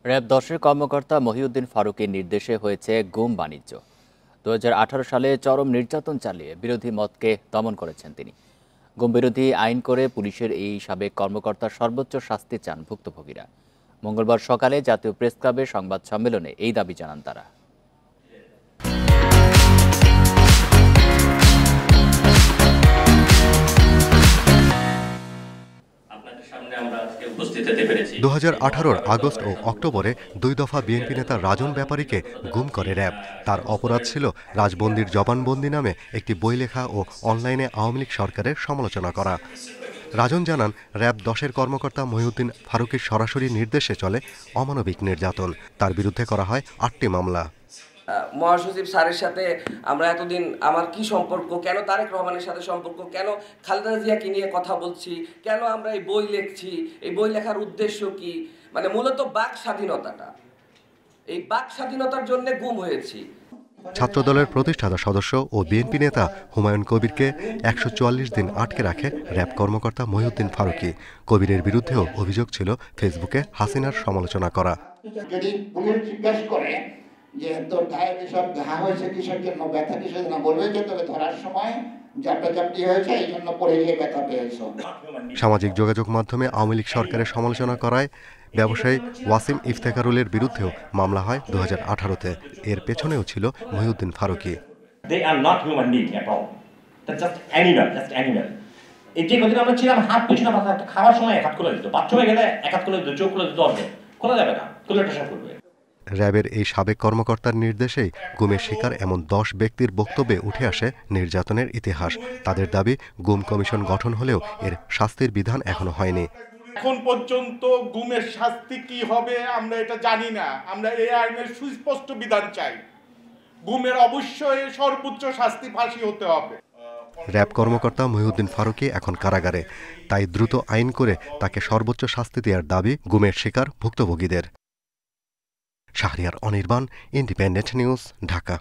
RAB ১০-এর কর্মকর্তা মহিউদ্দিন ফারুকীর নির্দেশে হয়েছে গুম বাণিজ্য। ২০১৮ সালে চরম নির্যাতন চালিয়ে বিরোধী মতকে দমন করেছেন তিনি। গুম বিরোধী আইন করে পুলিশের এই সাবেক কর্মকর্তার সর্বোচ্চ শাস্তি চান ভুক্তভোগীরা। মঙ্গলবার সকালে জাতীয় প্রেসক্লাবে সংবাদ সম্মেলনে এই দাবি জানান তারা। আপনাদের সামনে আমরা আজকে উপস্থিত হতে পেরেছি। 2018 আগস্ট ও অক্টোবরে 2 দফা বিএনপি নেতা রাজন ব্যাপারীকে গুম করে র‍্যাব। তার অপরাধ ছিল রাজবন্দির জবানবন্দি নামে একটি বই লেখা ও অনলাইনে আওয়ামী লীগ সরকারের সমালোচনা করা। রাজন জানান, র‍্যাব 10-এর কর্মকর্তা মহিউদ্দিন ফারুকীর সরাসরি নির্দেশে চলে অমানবিক নির্যাতন। তার বিরুদ্ধে করা হয় 8টি মামলা। মহাসচিব স্যারের সাথে আমরা এতদিন আমার কি সম্পর্ক, কেন তারেক রহমানের সাথে সম্পর্ক, কেন খালেদা জিয়াকে নিয়ে কথা বলছি, কেন আমরা এই বই লিখছি, এই বই লেখার উদ্দেশ্য কি, মানে মূলত বাক স্বাধীনতাটা, এই বাক স্বাধীনতার জন্য গুম হয়েছি। ছাত্রদলের প্রতিষ্ঠাতা সদস্য ও বিএনপি নেতা হুমায়ুন কবিরকে 144 দিন আটকে রাখে র‍্যাব কর্মকর্তা মহিউদ্দিন ফারুকী। কবিরের বিরুদ্ধেও অভিযোগ ছিল ফেসবুকে হাসিনার সমালোচনা করা। যদি পুলিশ জিজ্ঞেস করে যে তোর গায়ে এসব ঘা হয়েছে কিসের জন্য, ব্যথা কিসের জন্য, বলবে যে তোকে ধরার সময় জাপটাজাপটি হয়েছে, এই জন্য পড়ে গিয়ে ব্যথা পেয়েছ। সামাজিক যোগাযোগ মাধ্যমে আওয়ামী লীগ সরকারের সমালোচনা করায় ব্যবসায়ী ওয়াসিম ইফতেখারুলের বিরুদ্ধেও মামলা হয় 2018-তে। এর পেছনেও ছিল মহিউদ্দিন ফারুকী। এই যে কদিন আমরা ছিলাম হাত পিছনে মাথা খাওয়ার সময় এক হাত খুলে দিত, বাথরুমে গেলে এক হাত খুলে দিত, চোখ খুলে দিত, খোলা যাবে না, খুলে পেশাব করবে। র‍্যাবের এই সাবেক কর্মকর্তার নির্দেশেই গুমের শিকার এমন 10 ব্যক্তির বক্তব্যে উঠে আসে নির্যাতনের ইতিহাস। তাদের দাবি, গুম কমিশন গঠন হলেও এর শাস্তির বিধান এখনো হয়নি। এখন পর্যন্ত গুমের শাস্তি কি হবে আমরা এটা জানি না। আমরা এই আইনের সুস্পষ্ট বিধান চাই। গুমের অবশ্যই সর্বোচ্চ শাস্তি ফাঁসি হতে হবে। র‍্যাব কর্মকর্তা মহিউদ্দিন ফারুকী এখন কারাগারে। তাই দ্রুত আইন করে তাকে সর্বোচ্চ শাস্তি দেওয়ার দাবি গুমের শিকার ভুক্তভোগীদের। Shahriar Anirban, Independent News, Dhaka.